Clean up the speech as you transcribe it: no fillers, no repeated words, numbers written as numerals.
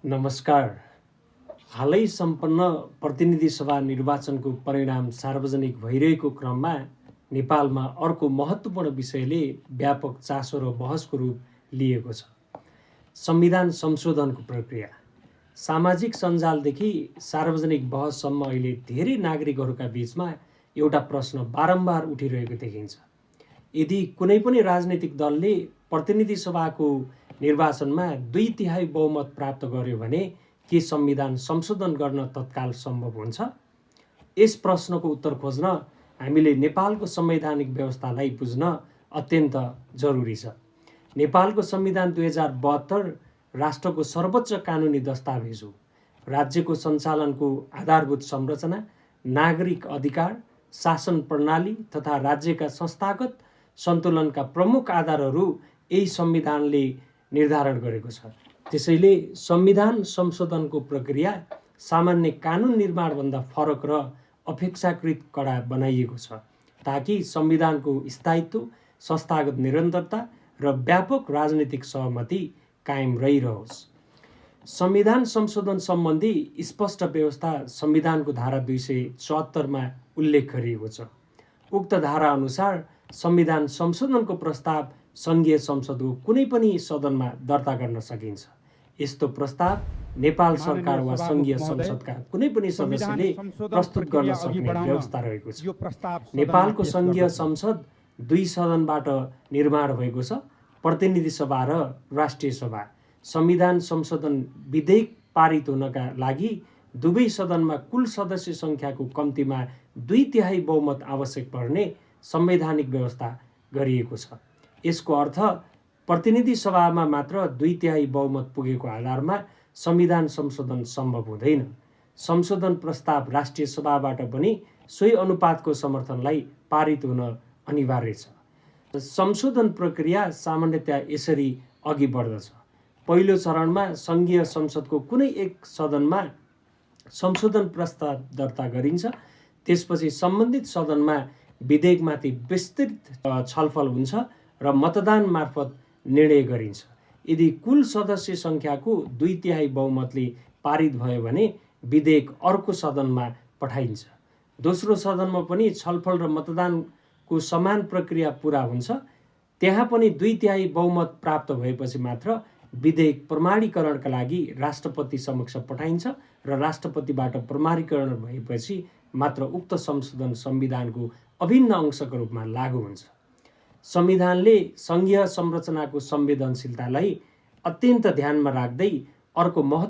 नमस्कार। हालै सम्पन्न प्रतिनिधि सभा निर्वाचनको परिणाम सार्वजनिक भइरहेको क्रममा नेपालमा अर्को महत्त्वपूर्ण विषयले व्यापक चासो र बहसको रूप लिएको छ। संविधान संशोधनको प्रक्रिया। सामाजिक सञ्जालदेखि सार्वजनिक बहससम्म अहिले धेरै नागरिकहरूका बीचमा एउटा प्रश्न बारम्बार उठिरहेको देखिन्छ। यदि कुनै पनि राजनीतिक दलले प्रतिनिधि सभाको निर्वाचनमा 2/3 बहुमत प्राप्त गर्यो भने के संविधान संशोधन गर्न तत्काल सम्भव हुन्छ? यस प्रश्नको उत्तर खोज्न हामीले नेपालको संवैधानिक व्यवस्थालाई बुझ्न अत्यन्त जरुरी छ। नेपालको संविधान 2072 राष्ट्रको सर्वोच्च कानुनी दस्तावेज हो। राज्यको सञ्चालनको आधारभूत संरचना, नागरिक अधिकार, शासन प्रणाली तथा राज्यका संस्थागत सन्तुलनका प्रमुख आधारहरू यही संविधानले निर्धारण गरेको छ। त्यसैले संविधान संशोधनको प्रक्रिया सामान्य कानुन निर्माणभन्दा फरक र अपेक्षाकृत कडा बनाइएको छ, ताकि संविधानको स्थायित्व, संस्थागत निरन्तरता र व्यापक राजनीतिक सहमति कायम रहिरहोस्। संविधान संशोधन सम्बन्धी स्पष्ट व्यवस्था संविधानको धारा 274 मा उल्लेख गरिएको छ। उक्त धारा अनुसार संविधान संशोधनको प्रस्ताव सङ्घीय संसदको कुनै पनि सदनमा दर्ता गर्न सकिन्छ। यस्तो प्रस्ताव नेपाल सरकार वा सङ्घीय संसदका कुनै पनि सदस्यले प्रस्तुत गर्न सक्ने व्यवस्था रहेको छ। नेपालको सङ्घीय संसद 2 सदनबाट निर्माण भएको छ, प्रतिनिधि सभा र राष्ट्रिय सभा। संविधान संशोधन विधेयक पारित हुनका लागि दुवै सदनमा कुल सदस्य सङ्ख्याको कम्तीमा 2/3 बहुमत आवश्यक पर्ने संवैधानिक व्यवस्था गरिएको छ। यसको अर्थ प्रतिनिधि सभामा मात्र 2/3 बहुमत पुगेको आधारमा संविधान संशोधन सम्भव हुँदैन। संशोधन प्रस्ताव राष्ट्रिय सभाबाट पनि सोही अनुपातको समर्थनलाई पारित हुन अनिवार्य छ। संशोधन प्रक्रिया सामान्यतया यसरी अघि बढ्दछ। पहिलो चरणमा सङ्घीय संसदको कुनै एक सदनमा संशोधन प्रस्ताव दर्ता गरिन्छ। त्यसपछि सम्बन्धित सदनमा विधेयकमाथि विस्तृत छलफल हुन्छ र मतदान मार्फत निर्णय गरिन्छ। यदि कुल सदस्य सङ्ख्याको 2/3 बहुमतले पारित भयो भने विधेयक अर्को सदनमा पठाइन्छ। दोस्रो सदनमा पनि छलफल र मतदानको समान प्रक्रिया पुरा हुन्छ। त्यहाँ पनि 2/3 बहुमत प्राप्त भएपछि मात्र विधेयक प्रमाणीकरणका लागि राष्ट्रपति समक्ष पठाइन्छ र राष्ट्रपतिबाट प्रमाणीकरण भएपछि मात्र उक्त संशोधन संविधानको अभिन्न अंशको रूपमा लागू हुन्छ। संविधानले सङ्घीय संरचनाको संवेदनशीलतालाई अत्यन्त ध्यानमा राख्दै अर्को